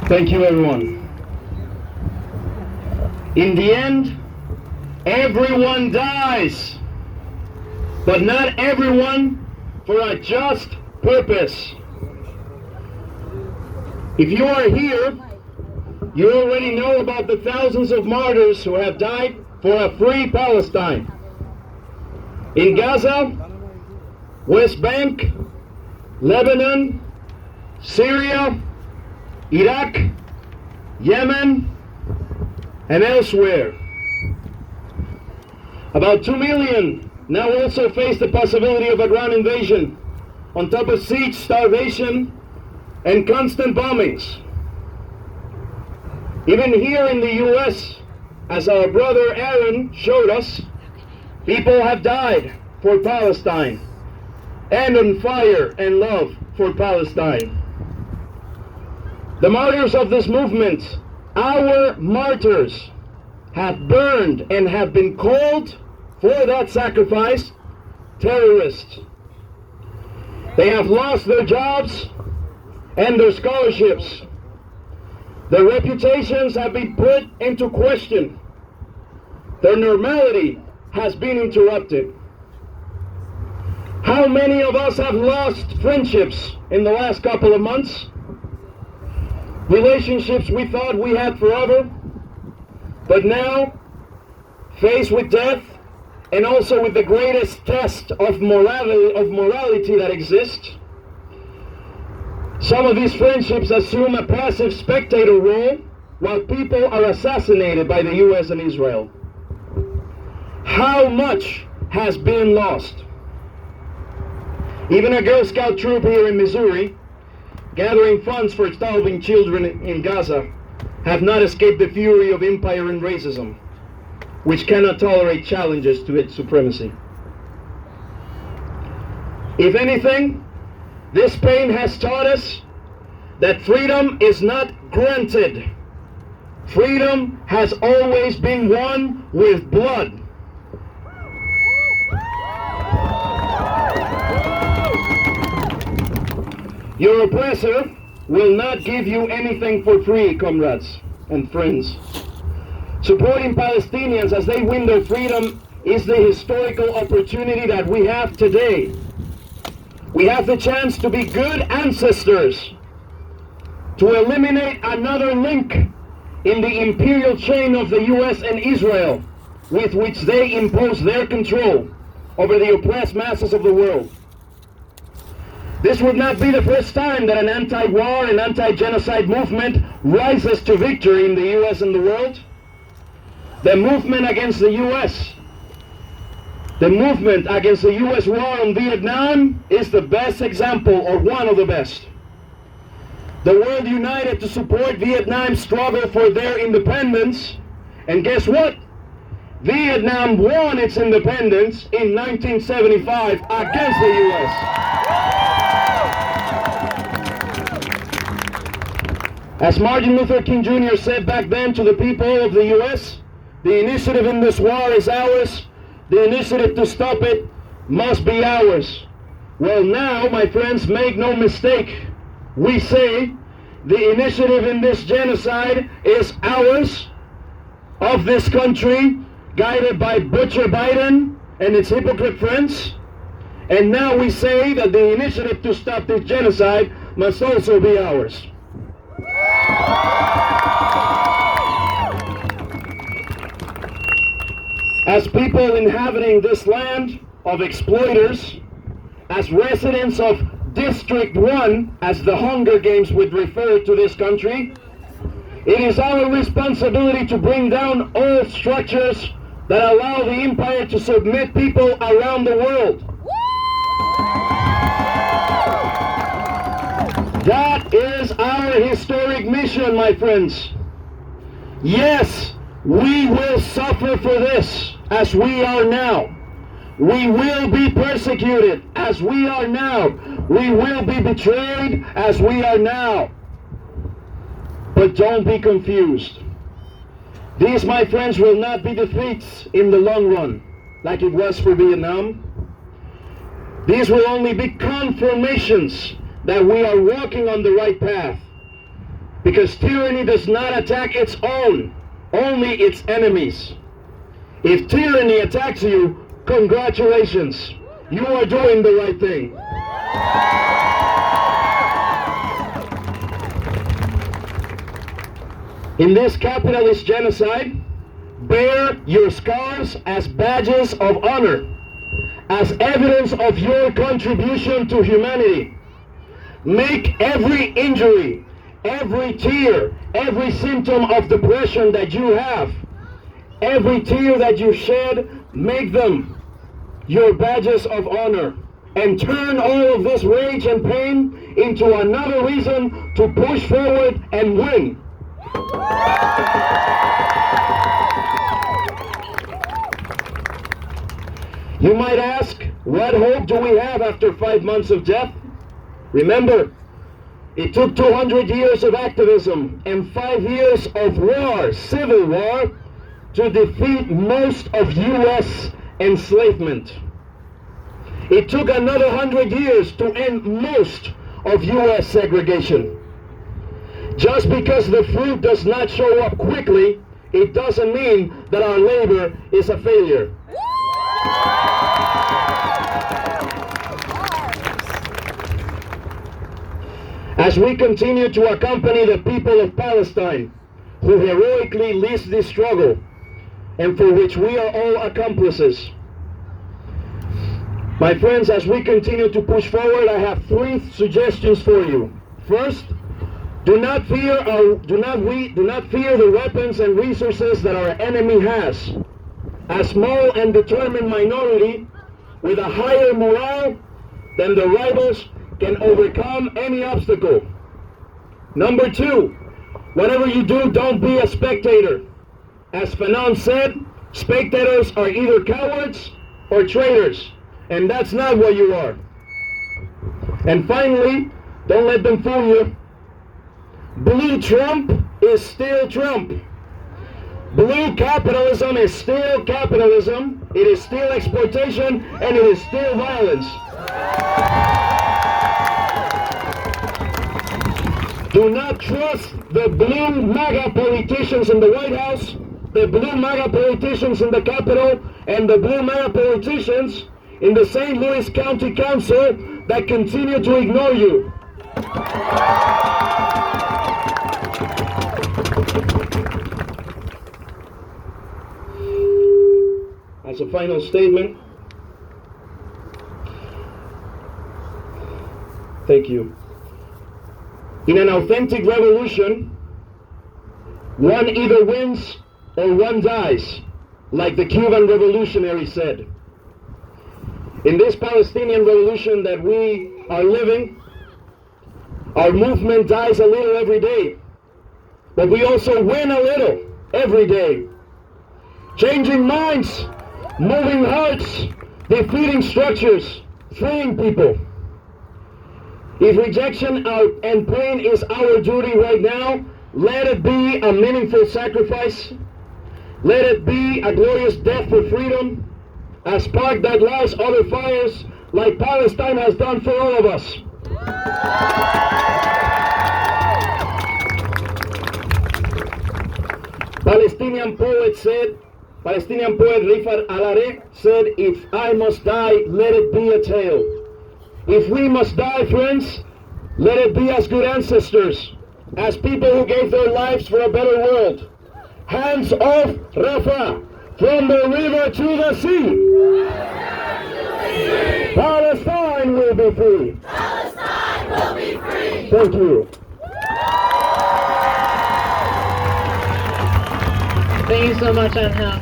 Thank you, everyone. In the end, everyone dies, but not everyone for a just purpose. If you are here, you already know about the thousands of martyrs who have died for a free Palestine. In Gaza, West Bank, Lebanon, Syria, Iraq, Yemen, and elsewhere. About 2 million now also face the possibility of a ground invasion, on top of siege, starvation, and constant bombings. Even here in the US, as our brother Aaron showed us, people have died for Palestine and on fire and love for Palestine. The martyrs of this movement, our martyrs, have burned and have been called for that sacrifice terrorists. They have lost their jobs and their scholarships. Their reputations have been put into question. Their normality has been interrupted. How many of us have lost friendships in the last couple of months? Relationships we thought we had forever, but now, faced with death, and also with the greatest test of morality that exists, some of these friendships assume a passive spectator role while people are assassinated by the US and Israel. How much has been lost? Even a Girl Scout troop here in Missouri, gathering funds for starving children in Gaza, have not escaped the fury of empire and racism, which cannot tolerate challenges to its supremacy. If anything, this pain has taught us that freedom is not granted. Freedom has always been won with blood. Your oppressor will not give you anything for free, comrades and friends. Supporting Palestinians as they win their freedom is the historical opportunity that we have today. We have the chance to be good ancestors, to eliminate another link in the imperial chain of the US and Israel, with which they impose their control over the oppressed masses of the world. This would not be the first time that an anti-war and anti-genocide movement rises to victory in the US and the world. The movement against the US, the movement against the US war on Vietnam is the best example, or one of the best. The world united to support Vietnam's struggle for their independence, and guess what? Vietnam won its independence in 1975 against the US. As Martin Luther King Jr. said back then to the people of the US, the initiative in this war is ours. The initiative to stop it must be ours. Well, now, my friends, make no mistake. We say the initiative in this genocide is ours, of this country, guided by Butcher Biden and its hypocrite friends. And now we say that the initiative to stop this genocide must also be ours. As people inhabiting this land of exploiters, as residents of District 1, as the Hunger Games would refer to this country, it is our responsibility to bring down all structures that allow the empire to submit people around the world. That is our historic mission, my friends. Yes, we will suffer for this, as we are now. We will be persecuted, as we are now. We will be betrayed, as we are now. But don't be confused. These, my friends, will not be defeats in the long run, like it was for Vietnam. These will only be confirmations that we are walking on the right path. Because tyranny does not attack its own, only its enemies. If tyranny attacks you, congratulations. You are doing the right thing. In this capitalist genocide, bear your scars as badges of honor, as evidence of your contribution to humanity. Make every injury, every tear, every symptom of depression that you have, every tear that you shed, make them your badges of honor. And turn all of this rage and pain into another reason to push forward and win. You might ask, what hope do we have after 5 months of death? Remember, it took 200 years of activism and 5 years of war, civil war, to defeat most of U.S. enslavement. It took another 100 years to end most of U.S. segregation. Just because the fruit does not show up quickly, it doesn't mean that our labor is a failure. As we continue to accompany the people of Palestine, who heroically lead this struggle, and for which we are all accomplices. My friends, as we continue to push forward, I have 3 suggestions for you. First, do not fear the weapons and resources that our enemy has. A small and determined minority with a higher morale than the rivals can overcome any obstacle. Number 2, whatever you do, don't be a spectator. As Fanon said, spectators are either cowards or traitors, and that's not what you are. And finally, don't let them fool you. Blue Trump is still Trump. Blue capitalism is still capitalism. It is still exploitation, and it is still violence. Do not trust the blue MAGA politicians in the White House, the blue MAGA politicians in the Capitol, and the blue MAGA politicians in the St. Louis County Council that continue to ignore you. As a final statement, thank you. In an authentic revolution, one either wins or one dies, like the Cuban revolutionary said. In this Palestinian revolution that we are living, our movement dies a little every day, but we also win a little every day. Changing minds, moving hearts, defeating structures, freeing people. If rejection and pain is our duty right now, let it be a meaningful sacrifice. Let it be a glorious death for freedom, a spark that lights other fires like Palestine has done for all of us. Palestinian poet Rifat Al-Arek said, if I must die, let it be a tale. If we must die, friends, let it be as good ancestors, as people who gave their lives for a better world. Hands off Rafah, from the river to the sea. Palestine will be free. Palestine will be free. Thank you. Thank you so much, Ángel.